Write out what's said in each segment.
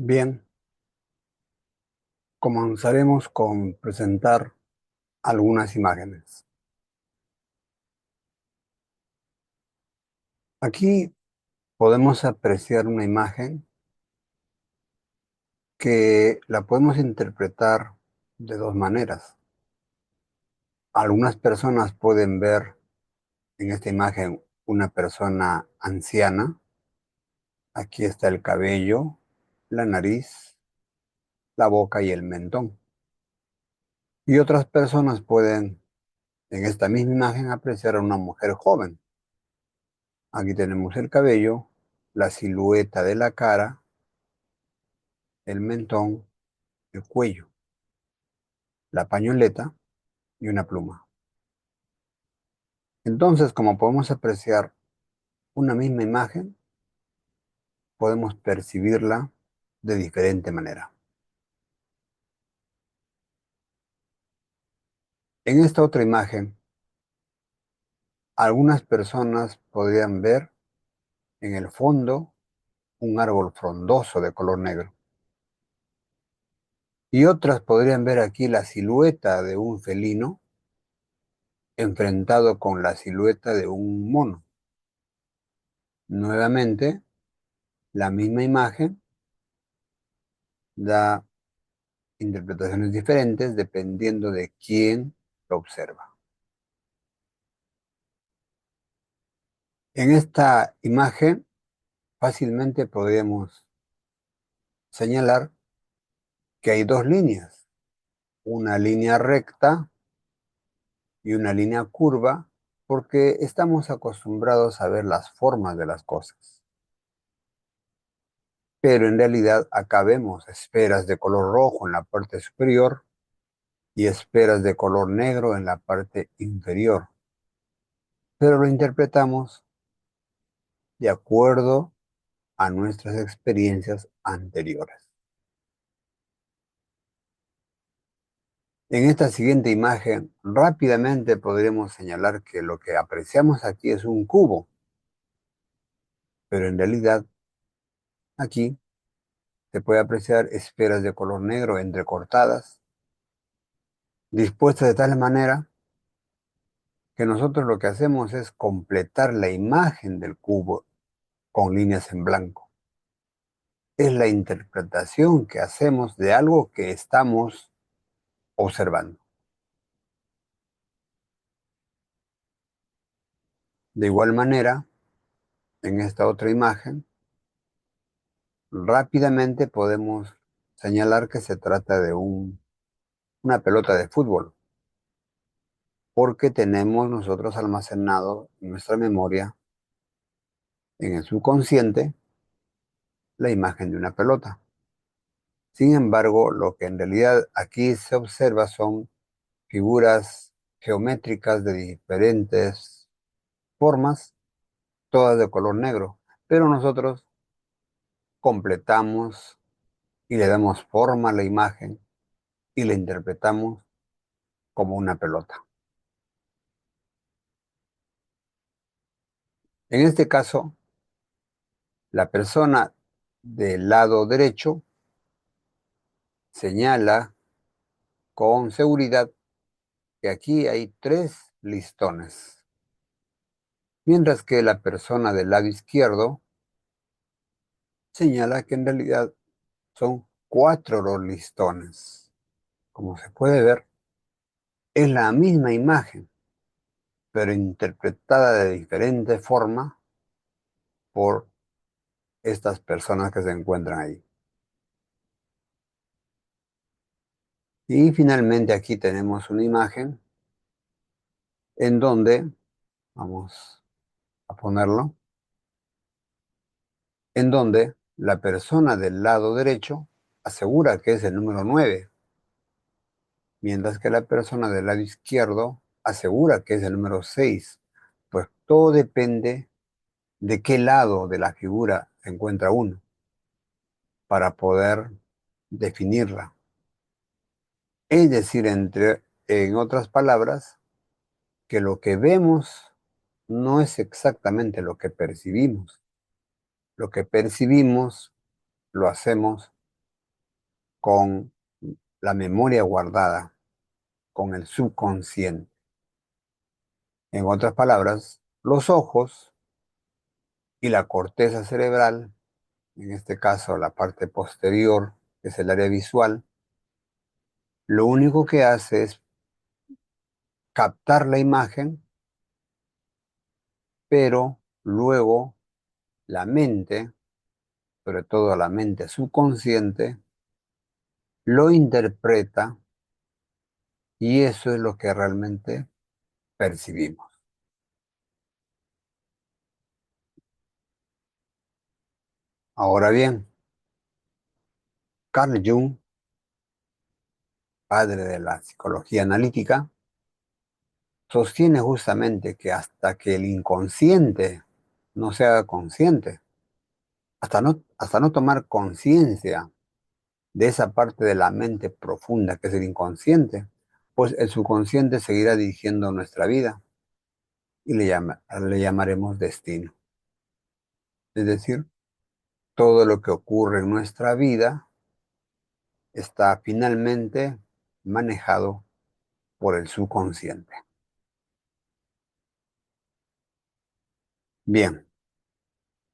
Bien, comenzaremos con presentar algunas imágenes. Aquí podemos apreciar una imagen que la podemos interpretar de dos maneras. Algunas personas pueden ver en esta imagen una persona anciana. Aquí está el cabello, la nariz, la boca y el mentón. Y otras personas pueden en esta misma imagen apreciar a una mujer joven. Aquí tenemos el cabello, la silueta de la cara, el mentón, el cuello, la pañoleta y una pluma. Entonces, como podemos apreciar una misma imagen, podemos percibirla de diferente manera. En esta otra imagen, algunas personas podrían ver en el fondo un árbol frondoso de color negro. Y otras podrían ver aquí la silueta de un felino enfrentado con la silueta de un mono. Nuevamente, la misma imagen da interpretaciones diferentes dependiendo de quién lo observa. En esta imagen fácilmente podemos señalar que hay dos líneas, una línea recta y una línea curva, porque estamos acostumbrados a ver las formas de las cosas. Pero en realidad acá vemos esferas de color rojo en la parte superior y esferas de color negro en la parte inferior. Pero lo interpretamos de acuerdo a nuestras experiencias anteriores. En esta siguiente imagen, rápidamente podremos señalar que lo que apreciamos aquí es un cubo, pero en realidad aquí se puede apreciar esferas de color negro entrecortadas, dispuestas de tal manera que nosotros lo que hacemos es completar la imagen del cubo con líneas en blanco. Es la interpretación que hacemos de algo que estamos observando. De igual manera, en esta otra imagen, rápidamente podemos señalar que se trata de una pelota de fútbol, porque tenemos nosotros almacenado en nuestra memoria, en el subconsciente, la imagen de una pelota. Sin embargo, lo que en realidad aquí se observa son figuras geométricas de diferentes formas, todas de color negro, pero nosotros completamos y le damos forma a la imagen y la interpretamos como una pelota. En este caso, la persona del lado derecho señala con seguridad que aquí hay 3 listones, mientras que la persona del lado izquierdo señala que en realidad son 4 los listones. Como se puede ver, es la misma imagen, pero interpretada de diferente forma por estas personas que se encuentran ahí. Y finalmente aquí tenemos una imagen en donde, vamos a ponerlo, en donde la persona del lado derecho asegura que es el número 9, mientras que la persona del lado izquierdo asegura que es el número 6. Pues todo depende de qué lado de la figura se encuentra uno para poder definirla. Es decir, en otras palabras, que lo que vemos no es exactamente lo que percibimos. Lo que percibimos lo hacemos con la memoria guardada, con el subconsciente. En otras palabras, los ojos y la corteza cerebral, en este caso la parte posterior, que es el área visual, lo único que hace es captar la imagen, pero luego la mente, sobre todo la mente subconsciente, lo interpreta y eso es lo que realmente percibimos. Ahora bien, Carl Jung, padre de la psicología analítica, sostiene justamente que hasta que el inconsciente no se haga consciente, hasta no tomar conciencia de esa parte de la mente profunda que es el inconsciente, pues el subconsciente seguirá dirigiendo nuestra vida y le llamaremos destino. Es decir, todo lo que ocurre en nuestra vida está finalmente manejado por el subconsciente. Bien,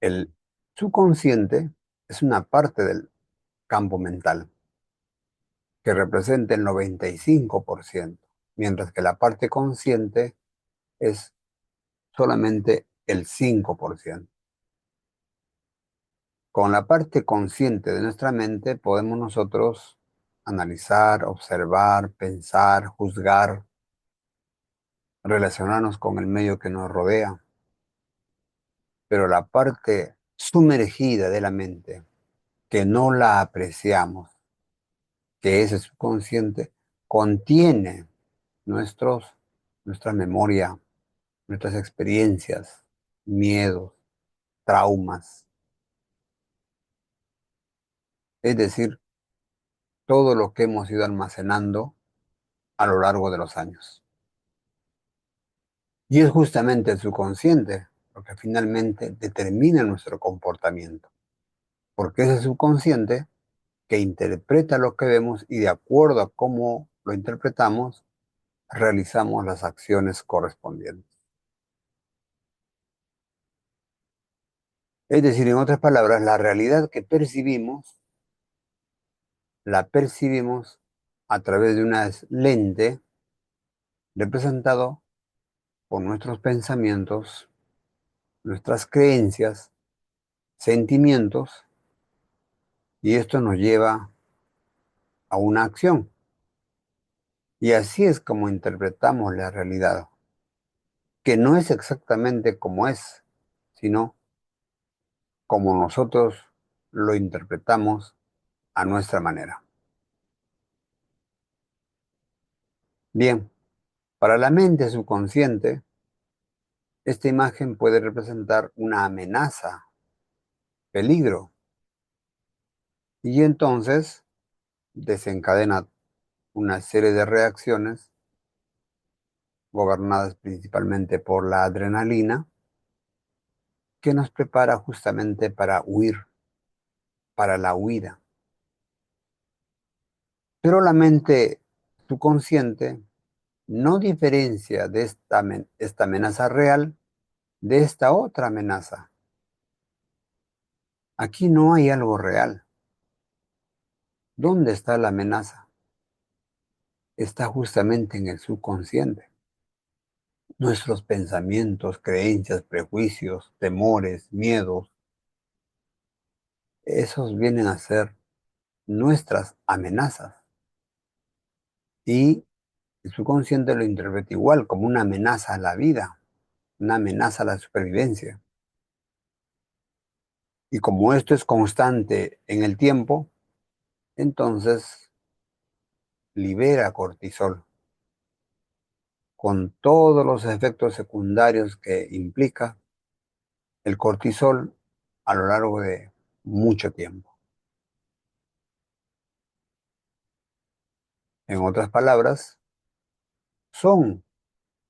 el subconsciente es una parte del campo mental que representa el 95%, mientras que la parte consciente es solamente el 5%. Con la parte consciente de nuestra mente podemos nosotros analizar, observar, pensar, juzgar, relacionarnos con el medio que nos rodea. Pero la parte sumergida de la mente, que no la apreciamos, que es el subconsciente, contiene nuestros, nuestra memoria, nuestras experiencias, miedos, traumas, es decir, todo lo que hemos ido almacenando a lo largo de los años. Y es justamente el subconsciente lo que finalmente determina nuestro comportamiento, porque es el subconsciente que interpreta lo que vemos y de acuerdo a cómo lo interpretamos, realizamos las acciones correspondientes. Es decir, en otras palabras, la realidad que percibimos, la percibimos a través de una lente representado por nuestros pensamientos, nuestras creencias, sentimientos, y esto nos lleva a una acción. Y así es como interpretamos la realidad, que no es exactamente como es, sino como nosotros lo interpretamos a nuestra manera. Bien, para la mente subconsciente, esta imagen puede representar una amenaza, peligro, y entonces desencadena una serie de reacciones gobernadas principalmente por la adrenalina, que nos prepara justamente para huir, para la huida. Pero la mente subconsciente no diferencia de esta amenaza real de esta otra amenaza. Aquí no hay algo real. ¿Dónde está la amenaza? Está justamente en el subconsciente. Nuestros pensamientos, creencias, prejuicios, temores, miedos, esos vienen a ser nuestras amenazas. Y el subconsciente lo interpreta igual, como una amenaza a la vida, una amenaza a la supervivencia. Y como esto es constante en el tiempo, entonces libera cortisol con todos los efectos secundarios que implica el cortisol a lo largo de mucho tiempo. En otras palabras, son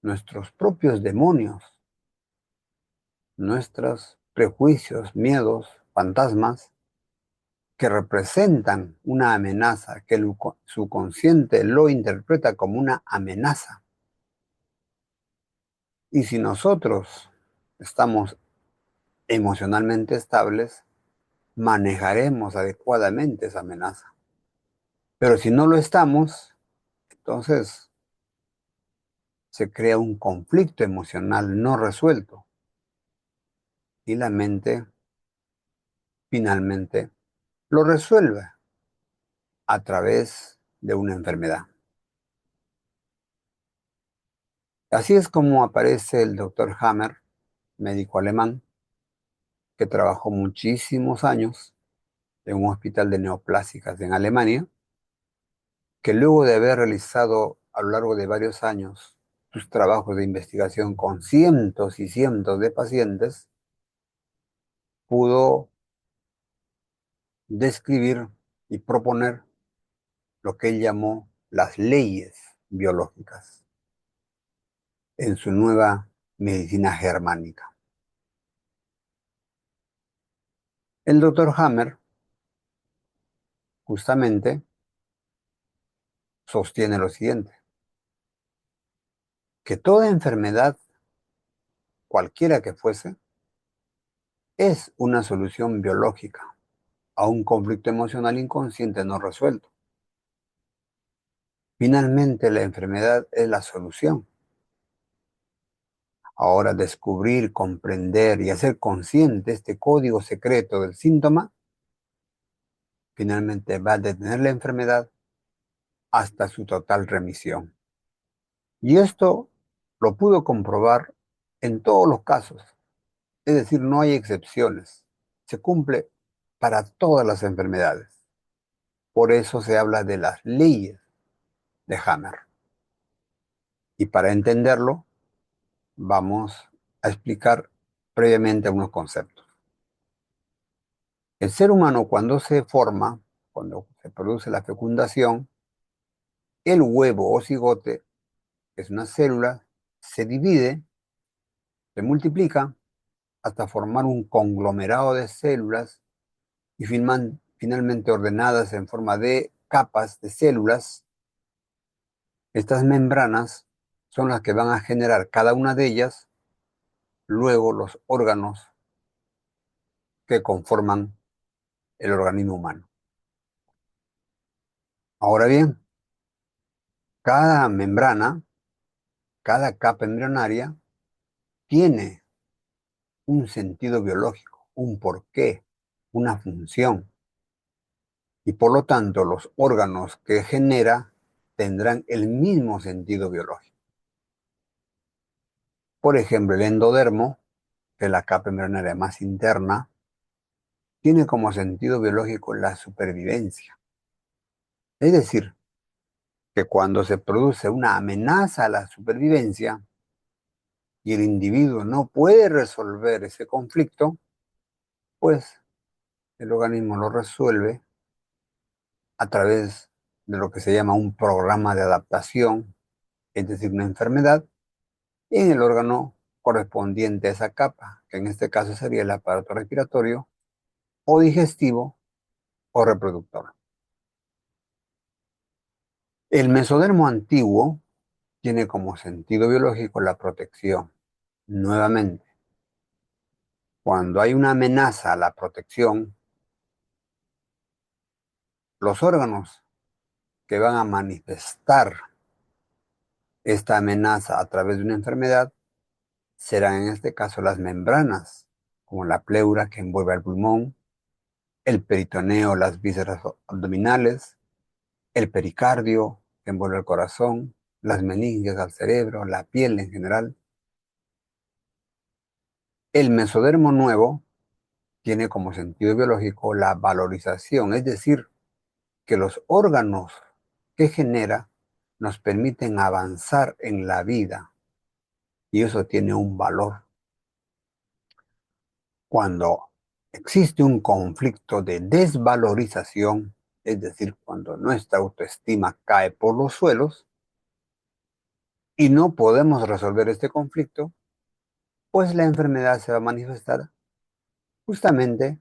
nuestros propios demonios, nuestros prejuicios, miedos, fantasmas, que representan una amenaza, que el subconsciente lo interpreta como una amenaza. Y si nosotros estamos emocionalmente estables, manejaremos adecuadamente esa amenaza. Pero si no lo estamos, entonces se crea un conflicto emocional no resuelto y la mente finalmente lo resuelve a través de una enfermedad. Así es como aparece el doctor Hammer, médico alemán, que trabajó muchísimos años en un hospital de neoplásicas en Alemania, que luego de haber realizado a lo largo de varios años sus trabajos de investigación con cientos y cientos de pacientes, pudo describir y proponer lo que él llamó las leyes biológicas en su nueva medicina germánica. El doctor Hammer justamente sostiene lo siguiente, que toda enfermedad, cualquiera que fuese, es una solución biológica a un conflicto emocional inconsciente no resuelto. Finalmente, la enfermedad es la solución. Ahora, descubrir, comprender y hacer consciente este código secreto del síntoma, finalmente va a detener la enfermedad hasta su total remisión. Y esto lo pudo comprobar en todos los casos. Es decir, no hay excepciones. Se cumple para todas las enfermedades. Por eso se habla de las leyes de Hammer. Y para entenderlo, vamos a explicar previamente unos conceptos. El ser humano cuando se forma, cuando se produce la fecundación, el huevo o cigote, que es una célula, se divide, se multiplica hasta formar un conglomerado de células y finalmente ordenadas en forma de capas de células. Estas membranas son las que van a generar cada una de ellas luego los órganos que conforman el organismo humano. Ahora bien, cada membrana, cada capa embrionaria tiene un sentido biológico, un porqué, una función. Y por lo tanto los órganos que genera tendrán el mismo sentido biológico. Por ejemplo, el endodermo, que es la capa embrionaria más interna, tiene como sentido biológico la supervivencia. Es decir, que cuando se produce una amenaza a la supervivencia y el individuo no puede resolver ese conflicto, pues el organismo lo resuelve a través de lo que se llama un programa de adaptación, es decir, una enfermedad, en el órgano correspondiente a esa capa, que en este caso sería el aparato respiratorio o digestivo o reproductor. El mesodermo antiguo tiene como sentido biológico la protección. Nuevamente, cuando hay una amenaza a la protección, los órganos que van a manifestar esta amenaza a través de una enfermedad serán en este caso las membranas, como la pleura que envuelve al pulmón, el peritoneo, las vísceras abdominales, el pericardio que envuelve el corazón, las meninges al cerebro, la piel en general. El mesodermo nuevo tiene como sentido biológico la valorización, es decir, que los órganos que genera nos permiten avanzar en la vida y eso tiene un valor. Cuando existe un conflicto de desvalorización, es decir, cuando nuestra autoestima cae por los suelos y no podemos resolver este conflicto, pues la enfermedad se va a manifestar justamente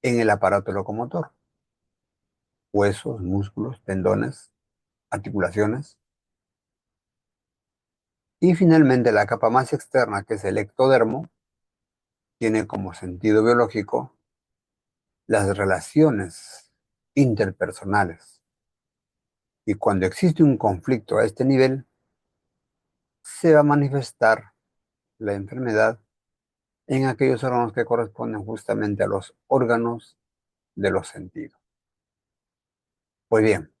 en el aparato locomotor, huesos, músculos, tendones, articulaciones. Y finalmente la capa más externa, que es el ectodermo, tiene como sentido biológico las relaciones interpersonales. Y cuando existe un conflicto a este nivel, se va a manifestar la enfermedad en aquellos órganos que corresponden justamente a los órganos de los sentidos. Pues bien,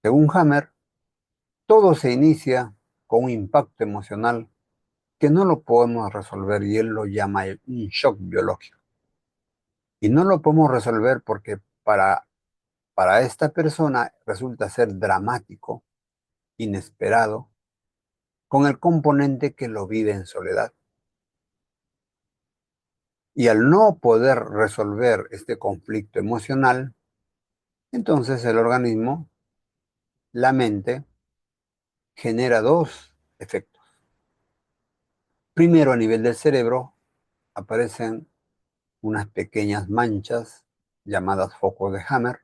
según Hammer, todo se inicia con un impacto emocional que no lo podemos resolver y él lo llama un shock biológico. Y no lo podemos resolver porque para esta persona resulta ser dramático, inesperado, con el componente que lo vive en soledad. Y al no poder resolver este conflicto emocional, entonces el organismo, la mente, genera dos efectos. Primero, a nivel del cerebro, aparecen unas pequeñas manchas llamadas focos de Hammer,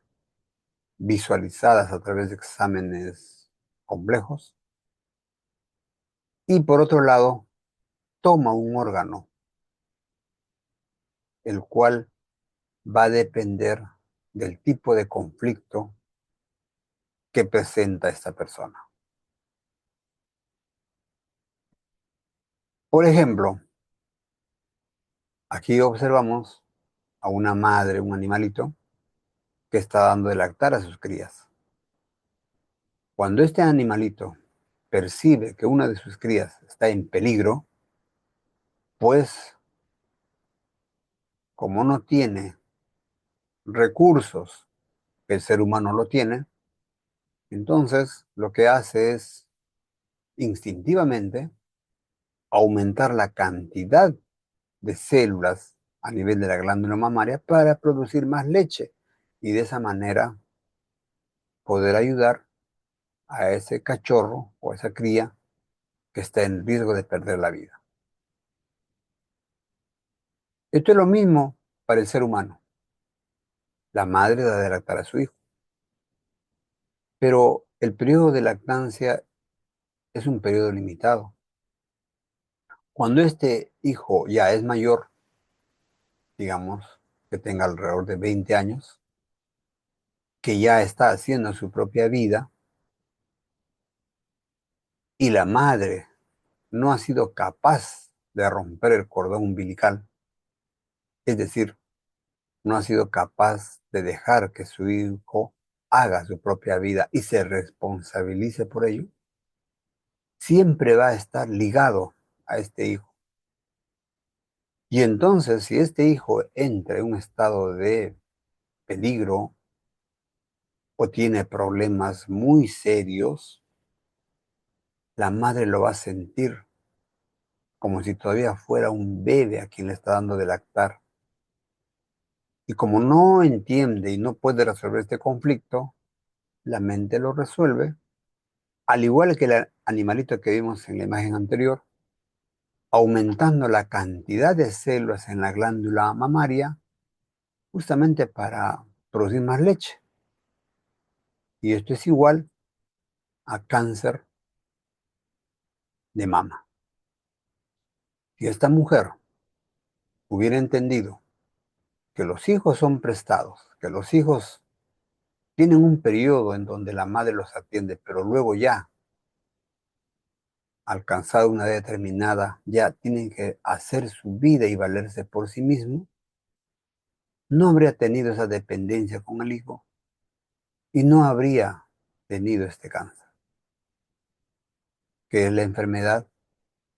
visualizadas a través de exámenes complejos. Y por otro lado, toma un órgano, el cual va a depender del tipo de conflicto que presenta esta persona. Por ejemplo, aquí observamos a una madre, un animalito, que está dando de lactar a sus crías. Cuando este animalito percibe que una de sus crías está en peligro, pues como no tiene recursos que el ser humano lo tiene, entonces lo que hace es instintivamente aumentar la cantidad de células a nivel de la glándula mamaria para producir más leche y de esa manera poder ayudar a ese cachorro o esa cría que está en riesgo de perder la vida. Esto es lo mismo para el ser humano. La madre da de lactar a su hijo, pero el periodo de lactancia es un periodo limitado. Cuando este hijo ya es mayor, digamos que tenga alrededor de 20 años, que ya está haciendo su propia vida y la madre no ha sido capaz de romper el cordón umbilical, es decir, no ha sido capaz de dejar que su hijo haga su propia vida y se responsabilice por ello, siempre va a estar ligado a este hijo. Y entonces, si este hijo entra en un estado de peligro o tiene problemas muy serios, la madre lo va a sentir como si todavía fuera un bebé a quien le está dando de lactar. Y como no entiende y no puede resolver este conflicto, la mente lo resuelve, al igual que el animalito que vimos en la imagen anterior, aumentando la cantidad de células en la glándula mamaria justamente para producir más leche. Y esto es igual a cáncer de mama. Si esta mujer hubiera entendido que los hijos son prestados, que los hijos tienen un periodo en donde la madre los atiende, pero luego ya, alcanzada una edad determinada, ya tienen que hacer su vida y valerse por sí mismos, no habría tenido esa dependencia con el hijo y no habría tenido este cáncer, que es la enfermedad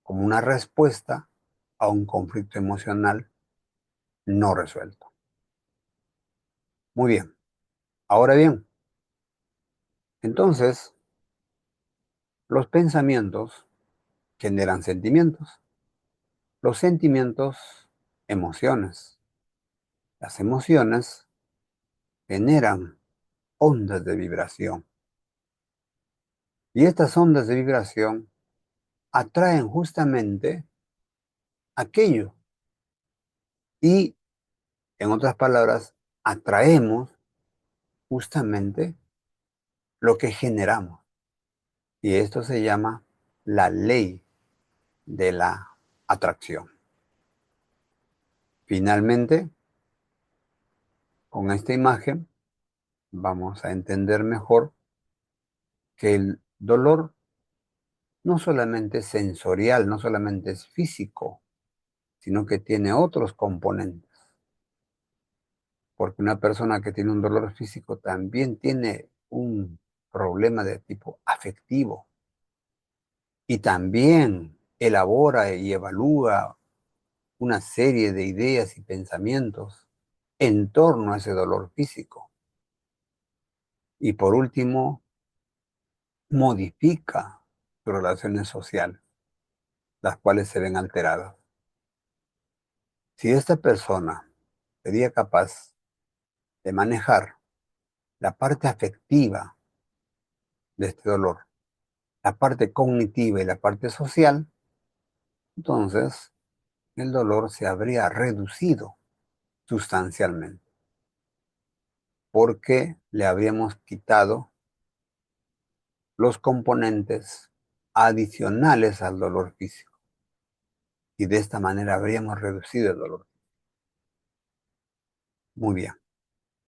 como una respuesta a un conflicto emocional no resuelto. Muy bien. Ahora bien, entonces, los pensamientos generan sentimientos. Los sentimientos, emociones. Las emociones generan ondas de vibración. Y estas ondas de vibración atraen justamente aquello y En otras palabras, atraemos justamente lo que generamos. Y esto se llama la ley de la atracción. Finalmente, con esta imagen vamos a entender mejor que el dolor no solamente es sensorial, no solamente es físico, sino que tiene otros componentes. Porque una persona que tiene un dolor físico también tiene un problema de tipo afectivo y también elabora y evalúa una serie de ideas y pensamientos en torno a ese dolor físico. Y por último, modifica sus relaciones sociales, las cuales se ven alteradas. Si esta persona sería capaz de manejar la parte afectiva de este dolor, la parte cognitiva y la parte social, entonces el dolor se habría reducido sustancialmente, porque le habríamos quitado los componentes adicionales al dolor físico y de esta manera habríamos reducido el dolor. Muy bien.